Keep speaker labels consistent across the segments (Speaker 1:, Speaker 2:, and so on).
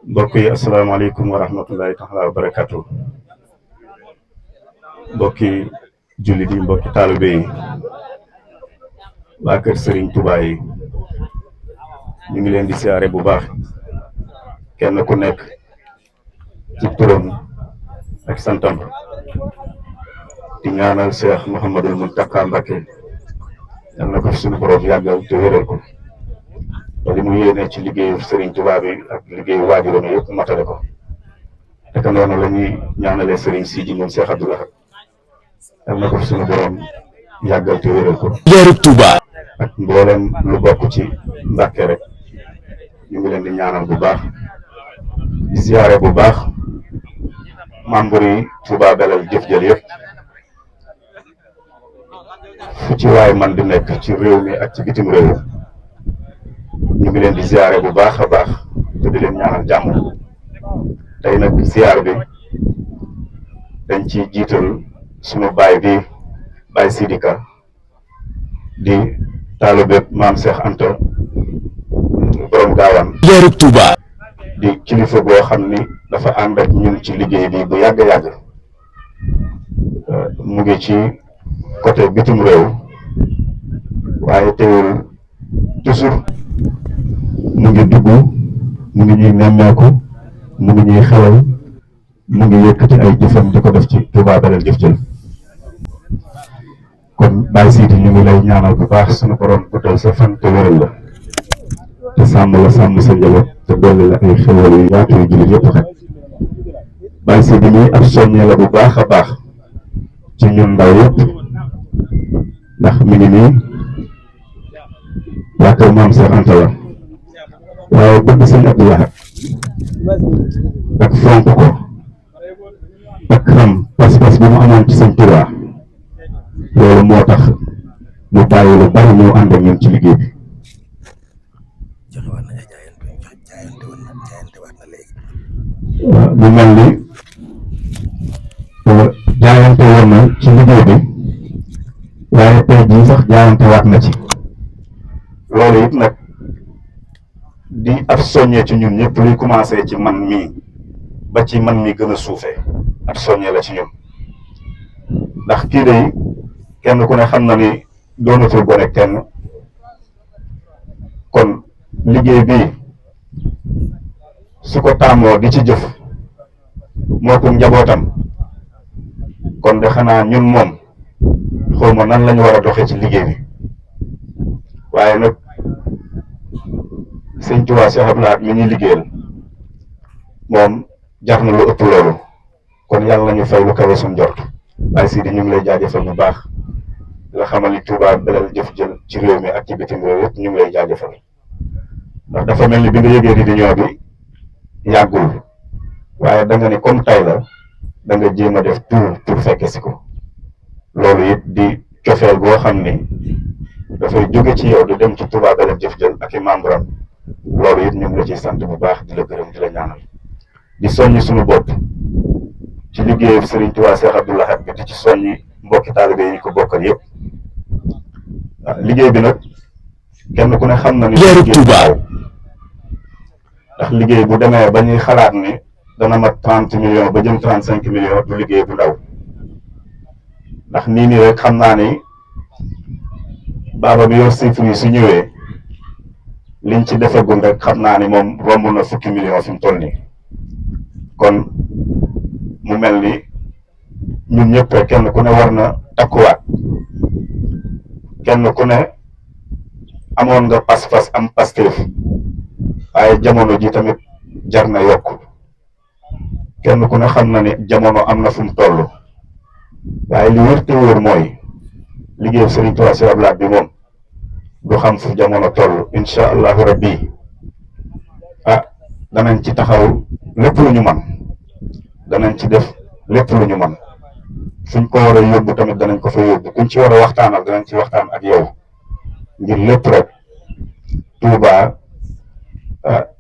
Speaker 1: mbokk yi asalaamaaleykum wa rahmatullahi taala wa barakatu mbokki jullit yi mbokki taalibe yi waa kër Serigne Touba yi ñu ngi leen di siyaare bu baax kenn ku nekk ci turam ak santam di ñaanal Cheikh Mouhamadul Mountakha Mbacké yal na ko fi suñu borom yàggal te wéral ko te li mu yéene ci liggéeyu Serigne Touba bi ak liggéeyu waajuram yëpp matale ko te noonu la ñuy ñaanalee Serigne Sidi moom Cheikh Abdou Lahad yal na ko fi suñu borom yàggal te wéral ko.
Speaker 2: Leeru Touba
Speaker 1: ak mboolem lu bokk ci Mbàkke rek ñu ngi leen di ñaanal bu baax di ziyaare bu baax membre yi Touba Belel Jëf Jël yëpp fu ci waay man di nekk ci réew mi ak ci bitim réew ñu ngi leen di ziyaare bu baax a baax te di leen ñaanal jàmm tey nag ziyaar bi dañ ci jiital sunu baay bi Baay Sidika di taalibe maam Cheikh Anta borom gaawaan
Speaker 2: Leeru Touba
Speaker 1: di kilifa boo xam ni dafa ànd ak ñun ci liggéey bi bu yàgg-yàgg mu ngi ci côté bitim réew waaye teewul toujours mu ngi dugg mu ngi ñuy nemmeeku mu ngi ñuy xelal mu ngi yëkkati ay jëfam di ko def ci Touba Belel Jëf Jël kon Baye Sidi ñu ngi lay ñaanal bu baax suñu borom guddal sa fan te wéral la te sàmm la sàmm sa njaboot te dolli la ay xéwal yu yaatu yu jullit yëpp xaj Baye Sidi mi ab soññe la bu baax a baax ci ñun ndaw yëpp ndax mi ngi nii waa kër maam Cheikh Anta la waaye bëgg sëñ Abdou Lahad ak fonk ko ak xam pas-pas bi mu amoon ci sëñ Touba loolu moo tax mu bàyyi lu bari ñëw ànd ak ñun ci liggéey bi mu mel ni jaayante woon na ci liggéey bi waaye tey jii sax jaayante waat na ci loolu it nag di ab soññee ci ñun ñëpp luy commencé ci man mii ba ci man mi gën a suufee ab soññee la ci ñun ndax kii day kenn ku ne xam na ni doonatul gone kenn kon liggéey bii su ko tàmmoo di ci jëf moo ko njabootam kon de xanaa ñun moom xawma nan lañu war a doxee ci liggéey bi waaye nag sëñ Tuubaa Cheikh Abdou Lahad mi ñuy liggéeyal moom jar na lu ëpp loolu kon yàlla nañu fay lu kawe suñ jort Baye Sidi ñu ngi lay jaajëfal bu baax nga xamal ni Touba Belel Jëf Jël ci réew mi ak ci bitim réew yëpp ñu ngi lay jaajëfal ndax dafa mel ni bi nga yëgee réunion bi yàggul waaye da nga ni comme tay la da nga jéem a def tout pour fekke si ko loolu it di cofeel goo xam ni dafay jóge ci yow di dem ci Touba Belel Jëf Jël ak i membre am loolu it ñu ngi la ciy sant bu baax di la gërëm di la ñaanal di soññi suñu bopp ci liggéeyu Serigne Touba Cheikh Abdou Lahad bi di ci soññi mbokki taalibe yi ko bokkal yëpp liggéey bi nag kenn ku ne xam na ni
Speaker 2: Leeru Touba
Speaker 1: ndax liggéey bu demee ba ñuy xalaat ni dana mat 30 millions ba jëm 35 millions du liggéey bu ndaw ndax nii rek xam naa ni baaba bi yor chiffre yi su ñëwee liñ ci defagul rek xam naa ni moom romb na fukki millions fi mu toll nii kon mu mel ni ñun ñëpp rek kenn ku ne war na takkuwaat kenn ku ne amoon nga pas-pas am pasteef waaye jamono ji tamit jar na yokk kenn ku ne xam na ni jamono am na fu mu toll waaye li wér te wóor mooy liggéeyu Serigne Touba Cheikh Abdou Lahad bi moom du xam fu jamono toll incha allahu rabbi danañ ci taxaw lépp lu ñu man danañ ci def lépp lu ñu man fuñ ko war a yóbbu tamit danañ ko fa yóbbu kuñ ci war a waxtaanal danañ ci waxtaan ak yow ngir lépp rek Touba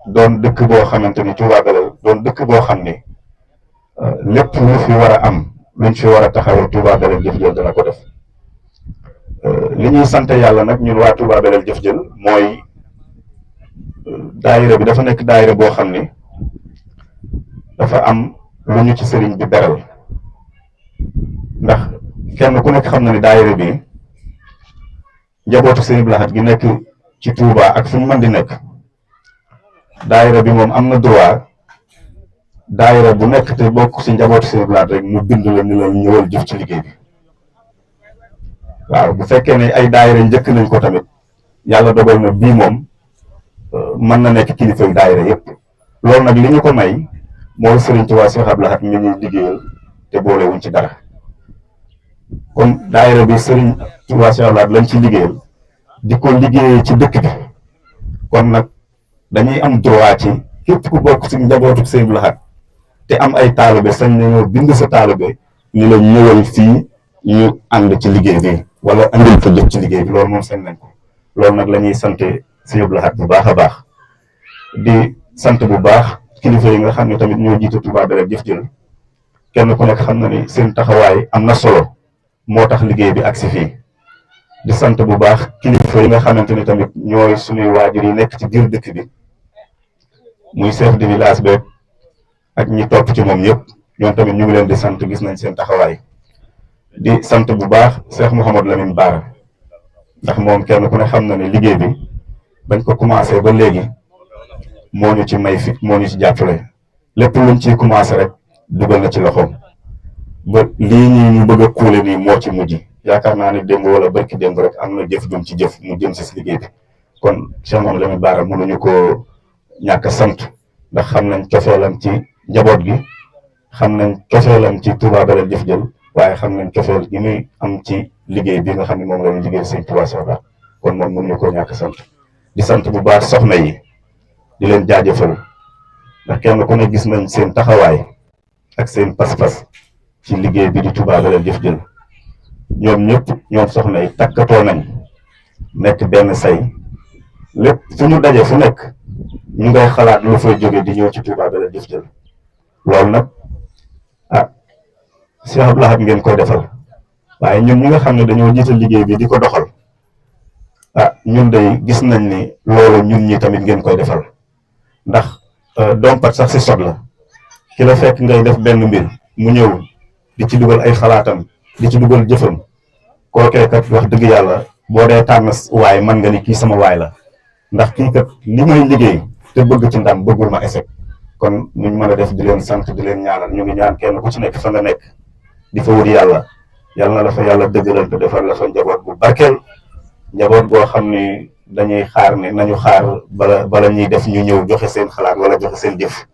Speaker 1: doon dëkk boo xamante ni Touba Belel doon dëkk boo xam ni lépp lu fi war a am luñ fi war a taxawee Touba Belel Jëf Jël dana ko def li ñuy sant yàlla nag ñun waa Touba Belel Jëf Jël mooy daayira bi dafa nekk daayira boo xam ni dafa am lu ñu ci sëriñ bi beral ndax kenn ku nekk xam na ni daayira bi njabootu sëriñ Abdou Lahad gi nekk ci Touba ak fu mu mën di nekk daayira bi moom am na droit daayira bu nekk te bokk ci njabootu sëriñ Abdou Lahad rek mu bind la ni la ñëwal jëf ci liggéey bi waaw bu fekkee ne ay daayira njëkk nañ ko tamit yàlla dogal na bii moom mën na nekk kilifa yu daayira yëpp loolu nag li ñu ko may mooy sëriñ Tuubaa Cheikh Abdou Lahad mi ñuy liggéeyal te boolewuñ ci dara kon daayira bi sëriñ Tuubaa Cheikh Abdou Lahad lañ ci liggéeyal di ko liggéeyee ci dëkk bi kon nag dañuy am droit ci képp ku bokk ci njabootu sëriñ Abdou Lahad te am ay taalibe sañ nañoo bind sa taalibe ni la ñëwal fii ñu ànd ci liggéey bi wala andil ko jëf ci liggéey bi loolu moom sañ nañ ko loolu nag la ñuy sant sëriñ Abdou Lahad bu baax a baax di sant bu baax kilifa yi nga xam ne tamit ñoo jiite Touba Belel Jëf Jël kenn ku nekk xam na ni seen taxawaay am na solo moo tax liggéey bi agsi fii di sant bu baax kilifa yi nga xamante ni tamit ñooy suñuy waajur yi nekk ci biir dëkk bi muy chef de village beeg ak ñi topp ci moom ñëpp ñoom tamit ñu ngi leen di sant gis nañ seen taxawaay di sant bu baax Cheikh Mouhamadou Lamine Bara ndax moom kenn ku ne xam na ni liggéey bi bañ ko commencé ba léegi moo ñu ci may fit moo ñu ci jàppale lépp luñ ciy commencé rek dugal na ci loxoom ba lii ñii ñu bëgg a kuule nii moo ci mujj yaakaar naa ni démb wala barki démb rek am na jëf jum ci jëf mu jëm si liggéey bi kon Cheikh Mouhamadou Lamine Bara mënuñu ko ñàkk a sant ndax xam nañ cofeelam ci njaboot gi xam nañ cofeelam ci Touba Belel Jëf Jël waaye xam nañ cofeel gi muy am ci liggéey bi nga xam ne moom la ñu liggéey sëñ Touba Soxla kon moom mënuñu ko ñàkk sant di sant bu baax soxna yi di leen jaajëfal ndax kenn ku ne gis nañ seen taxawaay ak seen pas-pas ci liggéey bi di Touba Belel Jëf Jël ñoom ñëpp ñoom soxna yi takkatoo nañ nekk benn say lépp fu ñu daje fu nekk ñu ngay xalaat lu fay jóge di ñëw ci Touba Belel Jëf Jël loolu nag ah Cheikh Abdou Lahad ngeen koy defal waaye ñun ñi nga xam ne dañoo jiital liggéey bi di ko doxal ah ñun day gis nañ ni loolu ñun ñi tamit ngeen koy defal ndax dompat sax si sot la ki la fekk ngay def benn mbir mu ñëw di ci dugal ay xalaatam di ci dugal jëfam kookee kat wax dëgg yàlla boo dee tànn waay man nga ni kii sama waay la ndax kii kat li may liggéey te bëgg ci ndam bëggul ma échec kon nuñ mën a def di leen sant di leen ñaanal ñu ngi ñaan kenn ku ci nekk fa nga nekk di fa wut yàlla yàlla na la fa yàlla dëggalal te defal la fa njaboot bu barkeel njaboot boo xam ni dañuy xaar ne nañu xaar bala ñuy def ñu ñëw joxe seen xalaat wala joxe seen jëf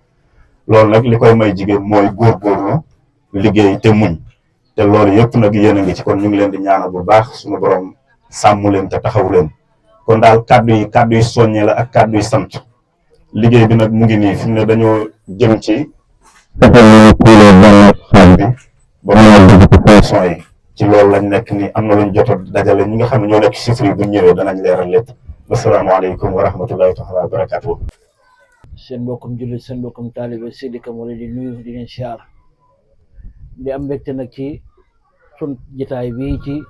Speaker 1: loolu nag li koy may jigéen mooy góorgóorlu liggéey te muñ te loolu yëpp nag yéen a ngi ci kon ñu ngi leen di ñaanal bu baax suñu borom sàmm leen te taxaw leen kon daal kàddu yi soññee la ak kàddu yi sant liggéey bi nag mu ngi nii fi mu ne dañoo jëm ci xaaj bi ba mën a dugg ci fonction yi ci loolu lañ nekk ni am na luñ jot a dajale ñi nga xam ne ñoo nekk chiffre yi buñ ñëwee danañ leeral lépp asalaamaaleykum wa rahmatullahi taala wa barakatuh
Speaker 2: seen mbokkum jullit seen mbokkum taalibe Sidi Ka moo leen di nuyu di leen siyaar di am mbégte nag ci sun jitaay bi ci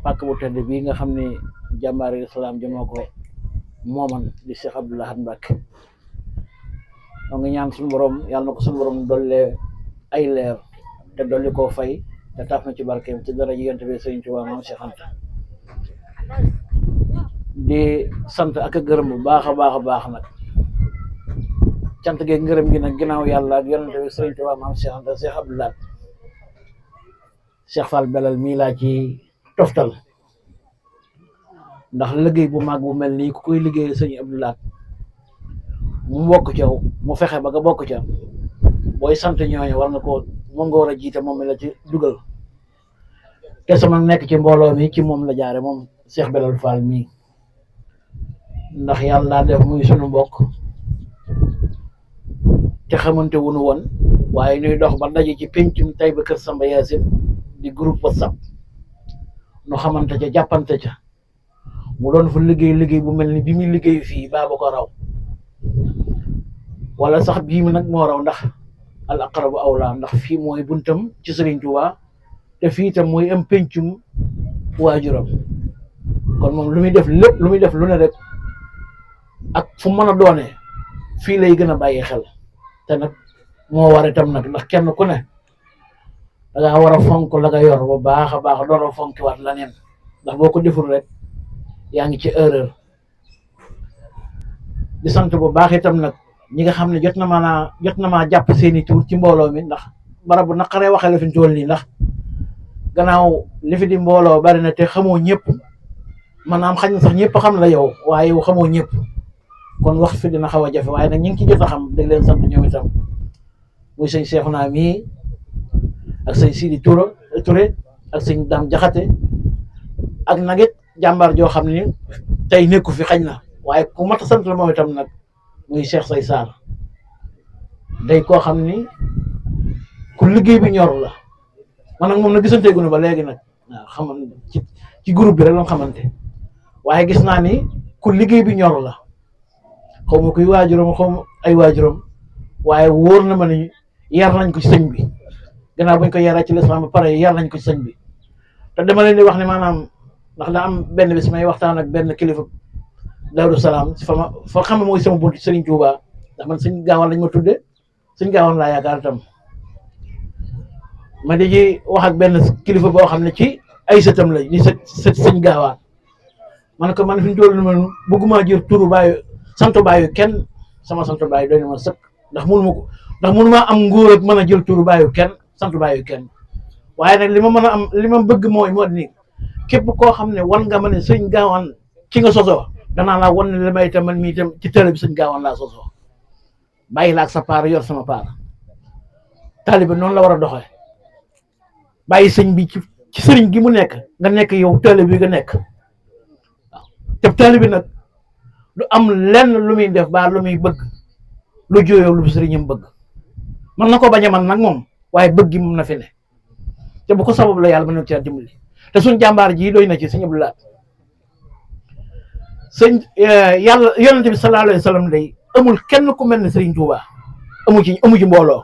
Speaker 2: pàkk bu tedd bii nga xam ne jàmbaari islam ji moo ko mooman di Cheikh Abdou Lahad Mbacké moo ngi ñaan suñu borom yàlla na ko suñu borom dollee ay leer te dolli koo fay te taaf na ci barkeem ci dara yonent bi Sëriñ Tuubaa Maam Cheikh Anta di sant ak a gërëm bu baax a baax nag cant geeg ngërëm gi nag ginnaaw yàlla ak yonent bi Sëriñ Tuubaa Maam Cheikh Anta Cheikh Abdou Lahad Cheikh Fall Belel mii laa ci toftal ndax liggéey bu mag bu mel nii ku koy liggéey Sëriñ Abdou Lahad mu bokk ca mu fexe ba nga bokk ca booy sant ñooñu war nga ko moom nga war a jiite moom mi la ci dugal te sama nekk ci mbooloo mi ci moom la jaare moom Cheikh Belel Fall mii ndax yàlla def muy sunu mbokk te xamante wuñu woon waaye ñuy dox ba daje ci pencum Taïba Kër Samba Yacine di groupe WhatsApp nu xamante ca jàppante ca mu doon fa liggéey bu mel ni bi muy liggéey fii baaba ko raw wala sax bii mi nag moo raw ndax al aqrabu awla ndax fii mooy buntam ci Serigne Touba te fii itam mooy am pencum waajuram kon moom lu muy def lépp lu muy def lu ne rek ak fu mën a doone fii lay gën a bàyyi xel te nag moo war itam nag ndax kenn ku ne da ngaa war a fonk la nga yor bu baax a baax doon a fonkiwaat la neen ndax boo ko deful rek yaa ngi ci erreur. di sant bu baax itam nag ñi nga xam ne jot na maa jàpp seeni tur ci mbooloo mi ndax barab bu naqaree waxee la fi ñu toll nii ndax gannaaw li fi di mbooloo bari na te xamoo ñëpp maanaam xañ na sax ñëpp xam la yow waaye yow xamoo ñëpp kon wax fi dina xaw a jafe waaye nag ñi ngi ci jot a xam dañ leen sant ñoom itam muy sëñ Seexuna mii ak sëñ Sidi Touré ak sëñ Dame Jaxate ak nag it jàmbaar joo xam ni tey nekku fi xañ na waaye ku mat a sant la moom itam nag muy Cheikh Say Sarr day koo xam ni ku liggéey bi ñor la man nag moom na gisanteegu ne ba léegi nag waaw xam ci groupe bi rek la xamante waaye gis naa ni ku liggéey bi ñor la xaw ma kuy waajuram xaw ma ay waajuram waaye wóor na ma ni yar nañ ko ci sëñ bi gannaaw bañ ko yaree ci lislaam ba pare yar nañ ko ci sëñ bi te dama leen di wax ne maanaam ndax da am benn bis may waxtaan ak benn kilifa Daaru Salaam fa xam ne mooy sama buntu Sëriñ Tuuba ndax man sëñ Gaawaan lañ ma tudde sëñ Gaawaan laa yaakaar itam ma di ji wax ak benn kilifa boo xam ne ci ay sëtam la ni sëñ Gaawaan man ko man fi ñu toll nii man bëgguma jël turu baayu santu baayu kenn sama santu baayu doy na ma sëkk ndax mënu ma am nguur ak mën a jël turu baayu kenn santu baayu kenn waaye nag li ma mën a am li ma bëgg moo ni képp koo xam ne wan nga ma ne sëñ Gaawaan ci nga sosoo danaa laa wan ne li may itam man mii itam ci télé bi sëñ Gaawaan laa sosoo bàyyi la ak sa paar yor sama paar taalibe noonu la war a doxee bàyyi sëñ bi ci sëriñ gi mu nekk nga nekk yow taalibe bi nga nekk waaw te taalibe bi nag du am lenn lu muy def ba lu muy bëgg lu jooyoo lu sëriñam bëgg man na ko bañ a man nag moom waaye bëgg gi moom na fi ne te bu ko sabab la yàlla mën na ci dimbali te suñ jàmbaar ji doy na ci sëñ Abdou Lahad sëñ yàlla yonente bi sallallahu alayhi wa sallam day amul kenn ku mel ne Sëriñ Tuuba amu ci mbooloo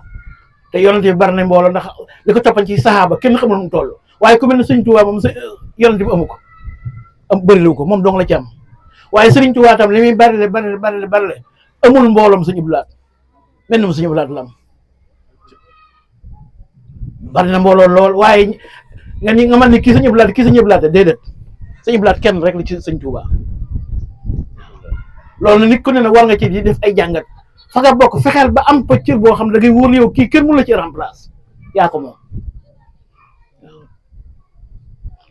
Speaker 2: te yonente bi bari na mbooloo ndax li ko toppan ci saxaaba kenn xamul mu toll waaye ku mel ne Sëriñ Tuuba moom yonente bi amu ko bërilu ko moom dong la ci am waaye Sëriñ Tuuba tam li muy bari amul mbooloom sëñ Abdou Lahad mel na mu sëñ Abdou Lahad la am bari na mbooloo lool waaye nga man ni kii sëñ Abdou Lahad déedéet sëñ Abdou Lahad kenn rek la ci sëñ Tuuba loolu nit ku ne nag war nga ci di def ay jàngat fa nga bokk fexeel ba am pëccër boo xam ne da ngay wóor yow kii kenn mënu la ci remplace yaa ko moom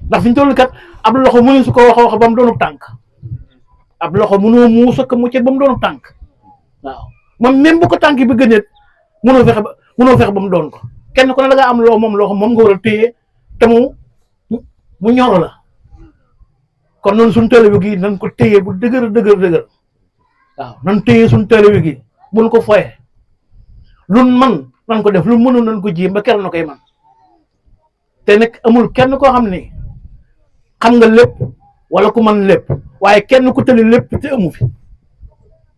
Speaker 2: ndax fi ñu toll kat ab loxo mënu su ko wax ba mu doonub tànk ab loxo mënoo mu sëkk mu ci ba mu doonub tànk waaw moom même bu ko tànk bi gëneet mënoo fexe ba mu doon ko kenn ku ne da nga am loo moom nga war a téye te mu ñoro la kon noonu suñu télé bi gi nañ ko téye bu dëgër waaw nan téye suñu télé bi gi buñ ko foye lun man nan ko def lu mënul nan ko jéem ba keroog na koy man te nag amul kenn koo xam ni xam nga lépp wala ku man lépp waaye kenn ku tëli lépp te amu fi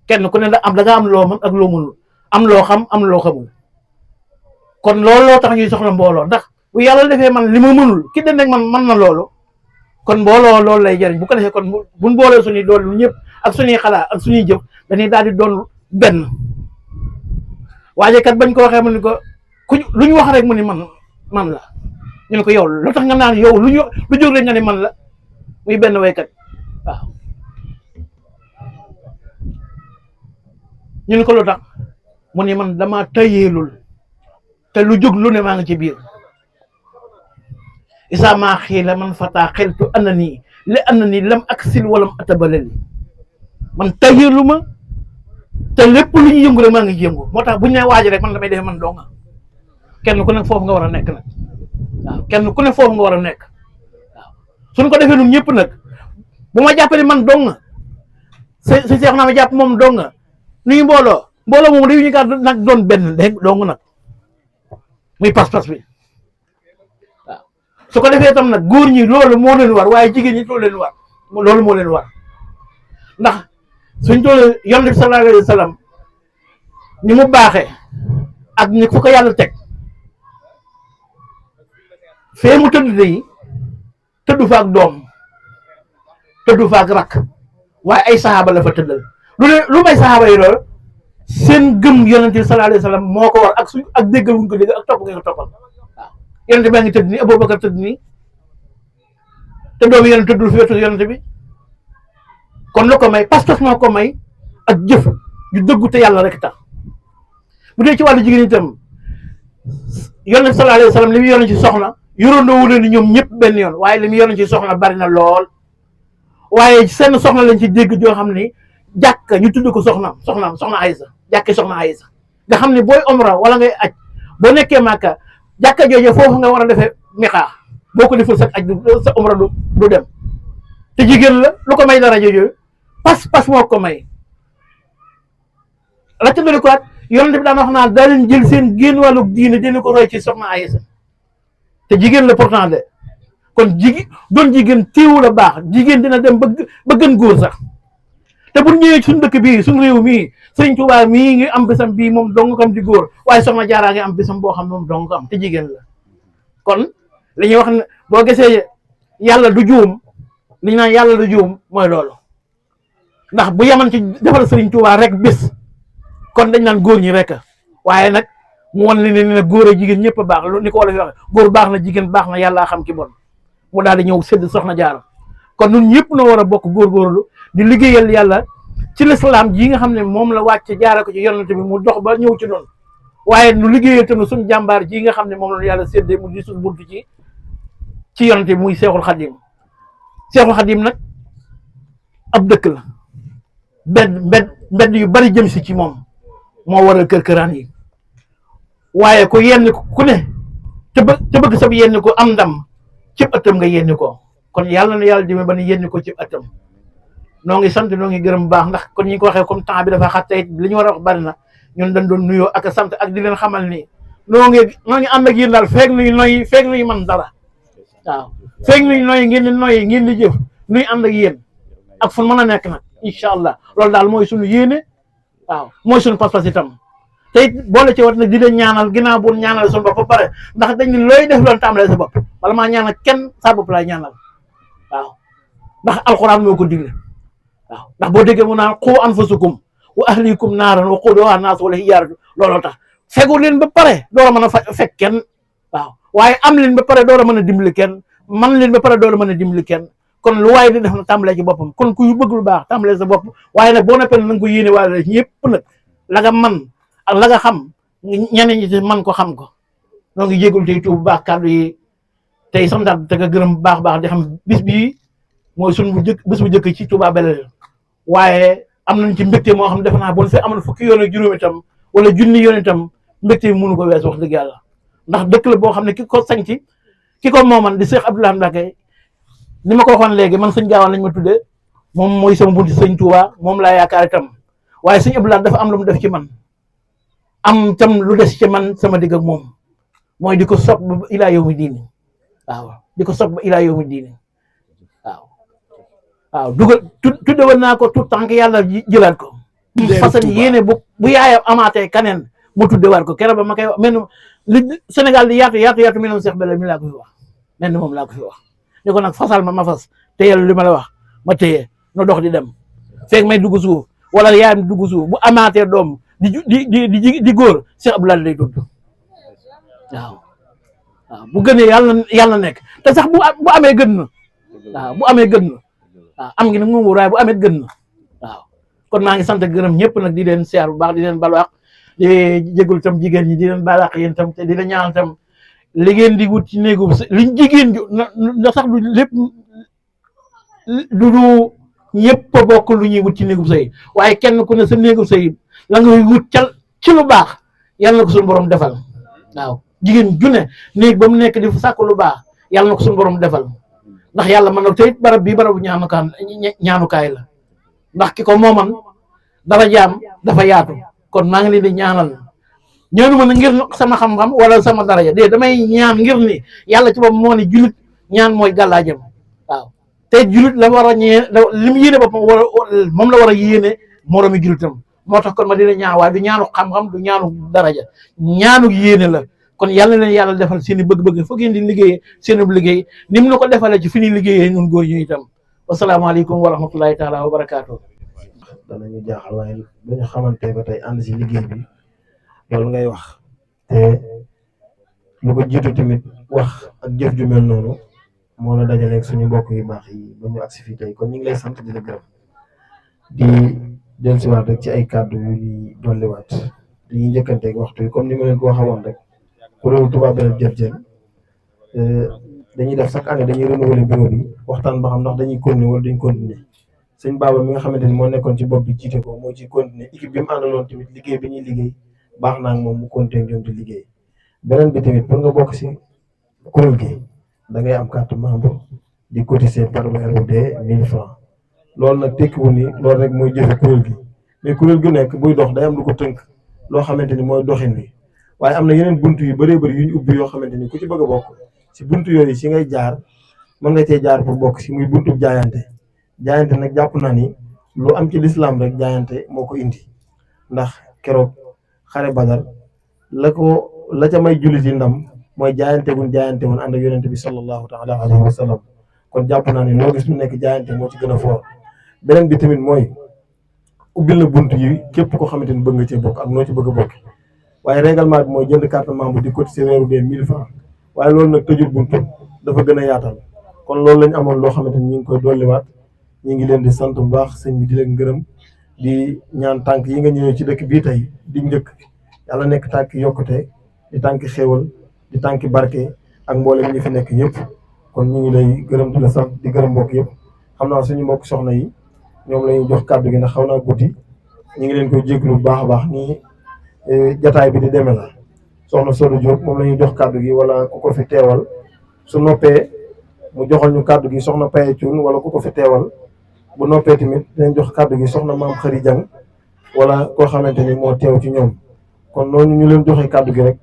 Speaker 2: kenn ku ne da nga am loo mën ak loo mënul am loo xam am loo xamul kon looloo tax ñuy soxla mbooloo ndax bu yàlla defee man li ma mënul ki den nag man na loolu kon mbooloo loolu lay jëriñ bu ko defee kon buñ boolee suñuy dool lu ñëpp ak suñuy xalaat ak suñuy jëf dañuy daal di doon benn waaye kat bañ ko waxee mu ni ko lu ñu wax rek mu ni man la ñu ne ko yow lu tax nga naan yow lu jóg rek nga ni man la muy benn waykat waaw ñu ne ko lu tax mu ni man dama tayeelul te lu jóg lu ne maa ngi ci biir isa maa xiila man fata xeltu annani lam aksil walam atabalali man tayeelu ma te lépp lu ñu yëngu rek maa ngi yëngu moo tax bu ñu nee waaj rek man damay def man doo nga kenn ku ne foofu nga war a nekk nag waaw kenn ku ne foofu nga war a nekk waaw suñ ko defee ñun ñëpp nag bu ma jàppale man dong nga si seex naa ma jàpp moom dong nga nuy mbooloo moom dañu ñu kaa nag doon benn dégg dong nag muy pas-pas bi waaw su ko defee tam nag góor ñi loolu moo leen war waaye jigéen ñi loolu moo leen war ndax suñ toll yonent bi sallallahu alayhi wa sallam ni mu baaxee ak ni fu ko yàlla teg fee mu tëdd de yi tëddu fa ak doom tëddu fa ak rakk waaye ay saxaaba la fa tëddal lu may saxaaba yi loolu seen gëm yonente bi sallallahu alayhi wa sallam moo ko war ak suñ ak déggal wuñ ko dégg ak topp nga ko toppal waaw yonente baa ngi tëdd nii Abubakar tëdd nii te doomu yonente tëddul fi wetu yonente bi kon lu ko may pas-pas moo ko may ak jëf yu dëggu te yàlla rek tax bu dee ci wàllu jigéen itam yonente sallallahu alayhi wa sallam li mu yoroon ci soxna yoroondoo wu ni ñoom ñëpp benn yoon waaye li mu yoroon ci soxna bari na lool waaye seen soxna lañ ci dégg joo xam ni jàkka ñu tudd ko soxna Aysa jàkki soxna Aysa nga xam ne booy omra wala ngay aj boo nekkee Màkka jàkka jooje foofu nga war a defee miqaa boo ko deful sa aj sa omra du dem te jigéen la lu ko may dara jooju pas moo ko may la ca doli ko at yonent bi daan wax naan daa leen jël seen génn wàllu diine dina ko roy ci soxna Aysa te jigéen la pourtant de kon doon jigéen téewul a baax jigéen dina dem ba gën góor sax te bu ñëwee suñu dëkk bii suñu réew mii Sëriñ Tuubaa mii ngi am bisam bii moom dong ko am di góor waaye soxna Jaaraa ngi am bisam boo xam ne moom dong ko am te jigéen la kon li ñuy wax ne boo gisee yàlla du juum li ñu naan yàlla du juum mooy loolu ndax bu yaman ci defal Sëriñ Tuubaa rek bis kon dañ naan góor ñi rek waaye nag mu wan ne góor a jigéen ñëpp a baax lu ni ko wala fi waxe góor baax na jigéen baax na yàllaa xam ki bon mu daal di ñëw sédd soxna Jaara kon ñun ñëpp na war a bokk góorgóorlu di liggéeyal yàlla ci lislaam ji nga xam ne moom la wàcc jaare ko ci yonent bi mu dox ba ñëw ci noonu waaye nu liggéeyal tamit suñu jàmbaar ji nga xam ne moom la yàlla séddee mu di suñu buntu ci yonent bi muy Seexul Xadim nag ab dëkk la mbedd yu bari jëm si ci moom moo waral kër-këraan yi waaye ko yenn ku ne te bëgg sab yenn ko am ndam cib ëttam nga yenni ko kon yàlla na yàlla dime ba ni yenni ko cib ëttam noo ngi sant noo ngi gërëm bu baax ndax kon ñi ko waxee comme temps bi dafa xat tey li ñu war a wax bari na ñun dañ doon nuyoo ak sant ak di leen xamal ni noo ngi ànd ak yéen daal feeg nuy man dara waaw feeg nuy noyyi ngeen di jëf nuy ànd ak yéen ak fu mën a nekk nag incha allah loolu daal mooy suñu yéene waaw mooy suñu pas-pas itam te it boole ci wat nag di leen ñaanal ginnaaw bu ñaanal suñu bopp ba pare ndax dañ ni looy def loolu tàmbalee sa bopp wala maa ñaanal kenn sa bopp laay ñaanal waaw ndax alxuraan moo ko digle waaw ndax boo déggee mu naan qu anfusakum wa ahlikum naaran wa quuduhaa naas wal hijaaratu looloo tax fegu leen ba pare door a mën a fekk kenn waaw waaye am leen ba pare door a mën a dimbali kenn man leen ba pare door a mën a dimbali kenn kon lu waaye di def na tàmbalee ci boppam kon ku bëgg lu baax tàmbalee sa bopp waaye nag boo noppee na nga ko yéene waale ñëpp nag la nga man ak la nga xam ñeneen ñi ci man ko xam ko noo ngi jégul tey tuub bu baax kàddu yi tey santaat te nga gërëm bu baax di xam bis bii mooy suñ bis bu jëkk ci Touba Belel waaye am nañ ci mbégte moo xam ne defe naa bu ñu fi amoon fukki yoon ak juróom itam wala junni yoon itam mbégte bi mënu ko wees wax dëgg yàlla ndax dëkk la boo xam ne ki ko sañci ki ko mooman di Cheikh Abdoulaye Mbacké ni ma ko waxoon léegi man sëñ Gaawaan lañ ma tuddee moom mooy sama bunti sëñ Touba moom laa yaakaar itam waaye sëñ Abdoulaye dafa am lu mu def ci man am tam lu des ci man sama digg ak moom mooy di ko sopp ba ilaa yawmi diini waaw di ko sopp ba ilaa yawmi diini waaw dugal tudde woon naa ko tout tànk yàlla jëlaat ko façon yéene bu yaayam amaatee kaneen mu tuddewaat ko keroog ba ma koy wax men li Sénégal di yaatu mi noom Cheikh Belel mi laa ko fi wax men moom laa ko fi wax ni ko nag fasal ma fas téyel li ma la wax ma téye no dox di dem feeg may dugg suuf wala yaayam dugg suuf bu amaatee doom di góor Cheikh Abdoulaye lay tudd waaw bu gënee yàlla nekk te sax bu amee gën na waaw bu amee gën na waaw am ngi nag moom wuraay bu amee gën na waaw kon maa ngi sant gërëm ñëpp nag di leen siyaar bu baax di leen balwaax di jégul tam jigéen ñi di leen balwaax yéen tam te di leen ñaanal tam li ngeen di wut ci néegu liñ jigéen na sax du lépp du ñëpp a bokk lu ñuy wut ci néegu sëy waaye kenn ku ne sa néegu sëy la ngay wut ci lu baax yàlla na ko suñu borom defal waaw jigéen ju ne néeg ba mu nekk di sàkk lu baax yàlla na ko suñu borom defal ndax yàlla mën na tey barab bii barabu ñaanukaay la ndax ki ko mooman dara jaam dafa yaatu kon maa ngi leen di ñaanal ñaanuma na ngir sama xam-xam wala sama daraja de damay ñaan ngir ni yàlla ci boppam moo ne julit ñaan mooy gàllaajam waaw te julit la war a ñee li mu yéene boppam moom la war a yéene moroomi julitam moo tax kon ma dina ñaan waaye du ñaanu xam-xam du ñaanu daraja ñaanu yéene la kon yàlla leen yàlla defal seen i bëgg-bëgg foog ngeen di liggéeyee seen i liggéey ni mu na ko defalee ci fi ñuy liggéeyee ñun góor ñu itam wasalaamaaleykum wa rahmatullahi taala wa barakaatu.
Speaker 3: danañu jaaxal waaye ba ñu xamante ba tey ànd si liggéey bi loolu ngay wax te lu ko jiitu tamit wax ak jëf ju mel noonu moo la dajaleeg suñu mbokk yu baax yi ba ñu agsi fii tey kon ñu ngi lay sant di la gërëm di dellusiwaat rek ci ay kàddu yu ñuy dolliwaat dañuy njëkkanteeg waxtu yi comme ni ma leen ko waxawoon rek kuréelu Touba Belel Jëf Jël dañuy def chaque année dañuy renouveler bureau bi waxtaan ba xam ndax dañuy continuer wala duñ continuer sëñ Baba mi nga xamante ni moo nekkoon ci bopp bi jiite ko moo ci continuer équipe bi mu àndaloon tamit liggéey bi ñuy liggéey baax naa ak moom mu continuer ñoom di liggéey beneen bi tamit pour nga bokk si kuréel gi da ngay am carte membre di cotiser par weer wu dee 1000 francs loolu nag tekkiwul ni loolu rek mooy jëfe kuréel gi mais kuréel gu nekk buy dox day am lu ko tënk loo xamante ni mooy doxin wi waaye am na yeneen buntu yu bëree bëri yu ñu ubbi yoo xamante ni ku ci bëgg a bokk si buntu yooyu si ngay jaar mën nga cee jaar pour bokk si muy buntu jaayante nag jàpp naa ni lu am ci lislaam rek jaayante moo ko indi ndax keroog xare Badar la ca may jullit yi ndam mooy jaayante woon ànd ak yonente bi sallallahu taala alayhi wa sallam kon jàpp naa ni loo gis lu nekk jaayante moo ci gën a foor beneen bi tamit mooy ubbil na bunt yi képp koo xamante ni bëgg nga cee bokk ak noo ci bëgg a bokk waaye règlement bi mooy jënd carte membre di cotiser weeru dee 1000 francs waaye loolu nag tëjul buntu dafa gën a yaatal kon loolu lañ amoon loo xamante ni ñu ngi koy dolliwaat ñu ngi leen di sant bu baax sëñ bi di leen gërëm di ñaan tànk yi nga ñëwee ci dëkk bii tey di njëkk yàlla nekk tànk yokkute di tànk xéewal di tànk barke ak mboolem ñi fi nekk ñëpp kon ñu ngi lay gërëm di la sant di gërëm mbokk yëpp xam naa suñu mbokk soxna yi ñoom la ñuy jox kàddu gi ndax xaw naa guddi ñu ngi leen koy jéglu bu baax a baax nii jataay bi di demee la soxna Sodo Diop moom la ñuy jox kàddu gi wala ku ko fi teewal su noppee mu joxal ñu kàddu gi soxna Paye Thioune wala ku ko fi teewal bu noppee tamit dinañ jox kàddu gi soxna maam Xëri Jang wala koo xamante ni moo teew ci ñoom kon noonu ñu leen joxee kàddu gi rek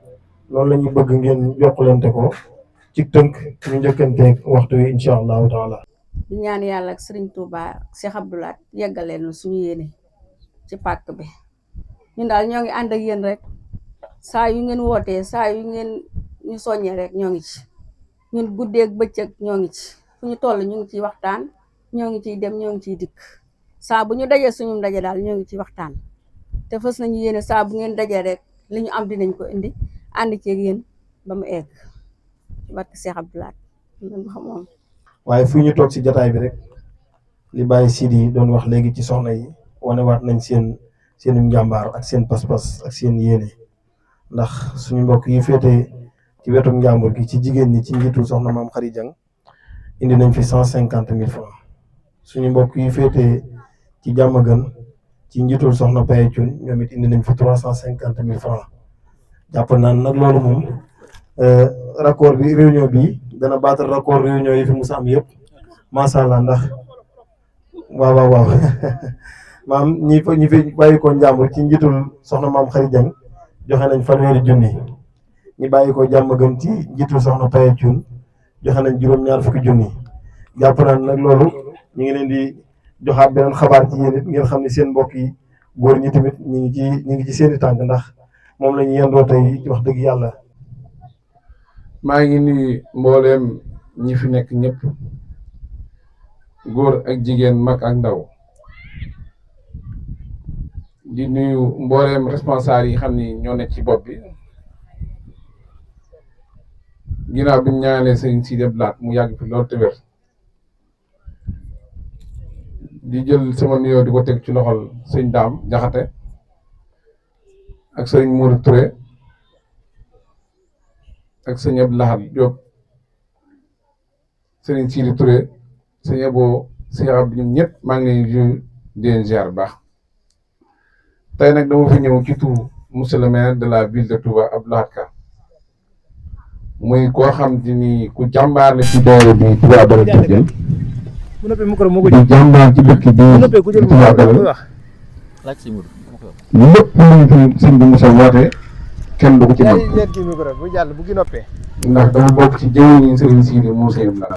Speaker 3: noonu la ñuy bëgg ngeen jokkalante ko ci tënk ñu njëkkanteeg waxtu wi incha allahu taala.
Speaker 4: di ñaan yàlla ak Serigne Touba ak Cheikh Abdoulaye yeggaleen na suñu yéene ci pàkk bi ñun daal ñoo ngi ànd ak yéen rek saa yu ngeen wootee saa yu ngeen ñu soññee rek ñoo ngi ci ñun guddeeg bëccëg ñoo ngi ci fu ñu toll ñu ngi ciy waxtaan ñoo ngi ciy dem ñoo ngi ciy dikk saa bu ñu dajee suñu ndaje daal ñoo ngi ciy waxtaan te fës nañu yéene saa bu ngeen dajee rek li ñu am dinañ ko indi ànd ceeg yéen ba mu egg ci barke Cheikh Abdoulaye moom.
Speaker 3: waaye fu ñu toog si jataay bi rek li Baye Sidi doon wax léegi ci soxna yi wanewaat nañ seenu njàmbaar ak seen pas-pas ak seen yéene ndax suñu mbokk yi féete ci wetu njàmbur gi ci jigéen ñi ci njiitul soxna maam Xari Jang indi nañ fi 150 000 francs suñu mbokk yi féete ci jàmm gën ci njiitul soxna Paye Thioune ñoom it indi nañ fi 350 000 francs jàpp naan nag loolu moom raccord bi réunion bi dana battre raccord réunion yi fi musa am yëpp macha allah ndax waaw maam ñi fi bàyyi ko njàmbur ci njiitul soxna maam Xari Jang joxe nañ 1,000 junni ñi bàyyi ko jàmm gën ci njiitul soxna Paye Thioune joxe nañ 2,4 junni jàpp naan nag loolu ñu ngi leen di joxaat beneen xabaar ci yéen it ngeen xam ne seen mbokk yi góor ñi tamit ñu ngi ci seeni tànk ndax moom la ñu yendoo tey wax dëgg yàlla.
Speaker 5: maa ngi nuyu mbooleem ñi fi nekk ñëpp góor ak jigéen mag ak ndaw di nuyu mbooleem responsable yi xam ni ñoo nekk ci bopp bi ginnaaw bi ñu ñaanalee sëñ Sidi Abdoulaye mu yàgg fi loolu te wér di jël sama nuyoo di ko teg ci loxol sëñ Daam Jaxate ak sëñ Mourou Touré ak sëñ Abdou Lahad Diop sëñ Sidi Touré sëñ Abo sëñ Abdou ñun ñëpp maa ngi leen di leen ziar baax tey nag dama fi ñëw ci turu monsieur le maire de la ville de Touba Abdou Lahad Ka muy koo xam te ni ku jàmbaar la ci doole bi Touba Belel Jëf Jël di jàmbaar ci dëkk bi Touba Belel lépp luñ fi sëñ bi mos a woote kenn du ko ci mën ndax dama bokk ci jëwriñu Sëriñ Sidi moo sëñ la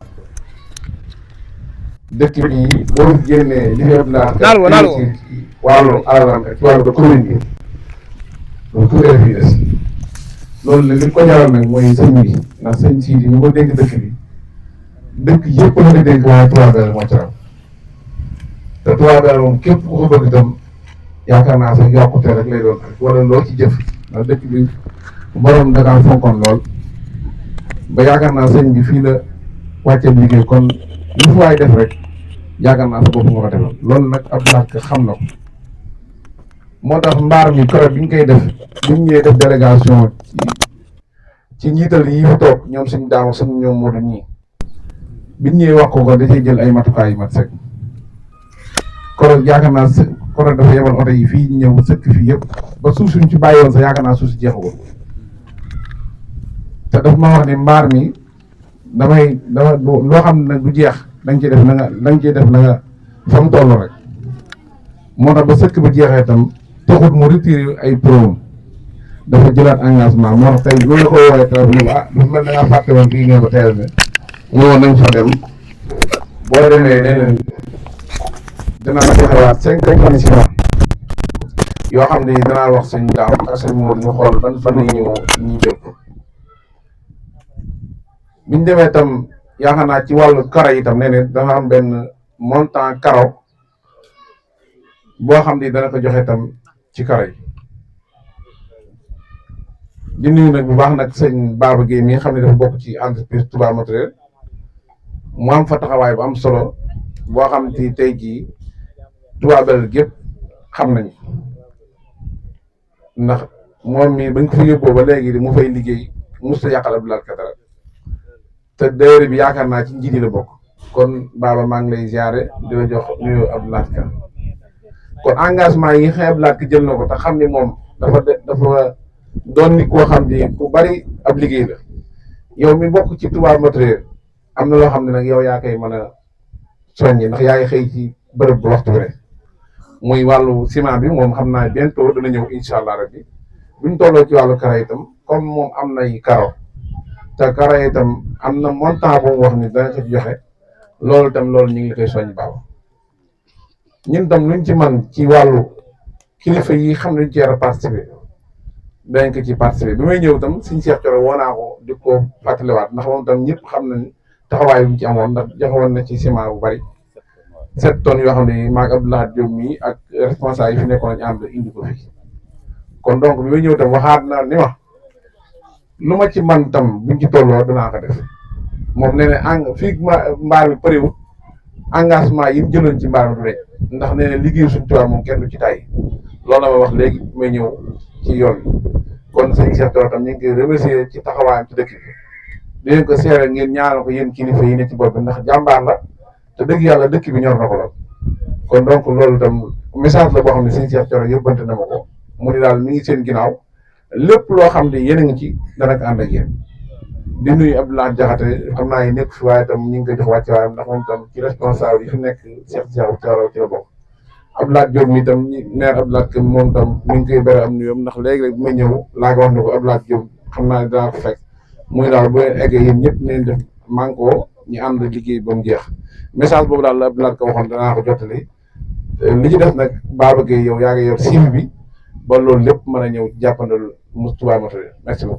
Speaker 5: dëkk bi boo génnee li fi Abdou Lahad ci wàllu alalam ak ci wàllu commune bi loolu tuuti fi des loolu la li ko jaral nag mooy sëñ bi ndax sëñ Sidi ñu ko dénk dëkk bi dëkk yëpp la ko dénk waaye Touba Belel moo ci raw te Touba Belel moom képp ku ko bëgg itam yaakaar naa sax yokkute rek lay doon wala loo ci jëf ndax dëkk bi borom da kaa fonkoon lool ba yaakaar naa sëñ bi fii la wàcceeb liggéey kon lu fu waay def rek yaakaar naa sa bopp nga ko defal loolu nag Abdou Lahad Ka xam na ko moo tax mbaar mi keroog bi ñu koy def bi ñu ñëwee def délégation ci njiital yi fi toog ñoom suñu daam ak suñu ñoom Modou ñii bi ñu ñëwee wax ko da cee jël ay matukaay yu mat sëkk keroog yaakaar naa keroog dafa yebal oto yi fii ñëw sëkk fii yëpp ba suuf suñ ci bàyyi woon sax yaakaar naa suuf si jeexagul te daf ma wax ni mbaar mi dama loo xam ne nag du jeex da nga ciy def na nga da nga ciy def na nga fa mu toll rek moo tax ba sëkk ba jeexee itam taxut mu retiré ay pro dafa jëlaat engagement moo tax tey loolu la ko woowee téléphone ah dafa mel da ngaa fàtte woon fii ngeen ko teel ne ñëwoon nañ fa dem boo demee nee na dinaa la joxewaat 5 commission yoo xam ne danaa wax sëñ daaw ak sëñ Mour ñu xool ban fan la ñëw ñu jëm biñ demee itam yaakaar naa ci wàllu karo yi itam nee na dafa am benn montant karo boo xam ni dana ko joxe itam ci karo yi di nuyu nag bu baax nag sëñ Baba Guèye mi nga xam ne dafa bokk ci entreprise Touba Matériel mu am fa taxawaay bu am solo boo xam ne tey jii Touba Belel gépp xam nañ ndax moom mi bañ ko fi yóbboo ba léegi mu fay liggéey musta yàqal Abdou Lahad Ka dara te daayira bi yaakaar naa ci njiit yi la bokk kon Baba maa ngi lay ziare di la jox nuyu Abdou Lahad Ka kon engagement yi nga xam Abdou Lahad Ka jël na ko te xam ni moom dafa doon nit koo xam ni ku bari ab liggéey la yow mi bokk ci Touba Matériel am na loo xam ne nag yow yaa koy mën a soññi ndax yaa ngi xëy ci bërëb bu waxtu rek muy wàllu ciment bi moom xam naa bientôt dana ñëw incha allah rabbi buñ tolloo ci wàllu karo itam comme moom am nay karo te karo itam am na montant bu mu wax ni dana ko joxe loolu itam loolu ñu ngi la koy soññ baaw ñun tam luñ ci man ci wàllu kilifa yi xam ne ñu ci war a participer dañ ko ci participer bi may ñëw itam suñ Cheikh Thioro woo naa ko di ko fàttaliwaat ndax moom tam ñëpp xam nañ taxawaay bi mu ci amoon ndax joxewoon na ci ciment bu bari 7 tonnes yoo xam ne maag Abdou Lahad Diop mii ak responsable yi fi nekkoon nañu ànd indi ko fi kon donc bi may ñëw tam waxaat na ni ma lu ma ci man tam buñ ci tolloo danaa ko def moom nee na fii mbaar bi përiwut engagement yi mu jëloon ci mbaar mi du rek ndax nee na liggéey suñ tubaab moom kenn du ci tay loolu la ma wax léegi may ñëw ci yoon bi kon sëñ Cheikh Thioro tam ñu ngi koy remercier ci taxawaayam ci dëkk bi di leen ko seere ngeen ñaanal ko yéen kilifa yi ne ci bopp bi ndax jàmbaar la te dëgg yàlla dëkk bi ñor na ko lool kon donc loolu tam message la boo xam ne sëñ Cheikh Thioro yëppante na ma ko mu ni daal mi ngi seen ginnaaw lépp loo xam ne yéen a ngi ci dana ko ànd ak yéen di nuyu Abdou Lahad Diakhaté xam naa nekk fi waaye tam ñu ngi koy jox wàcce waayam ndax moom tam ci responsable yi fi nekk Cheikh Thioro ci la bokk Abdou Lahad Diop mi tam maire Abdou Lahad Ka moom tam mi ngi koy bëri am nuyoom ndax léegi rek bu may ñëw laa ko wax ne ko Abdou Lahad Diop xam naa ne danaa ko fekk muy daal bu leen eggee yéen ñëpp neen def manko ñu ànd liggéey ba mu jeex message boobu daal la Abdou Lahad Ka waxoon danaa ko jottali li ci def nag Baba Guèye yow yaa ngi yor sim bi ba loolu lépp mën a ñëw jàppandal Touba Matériel merci beaucoup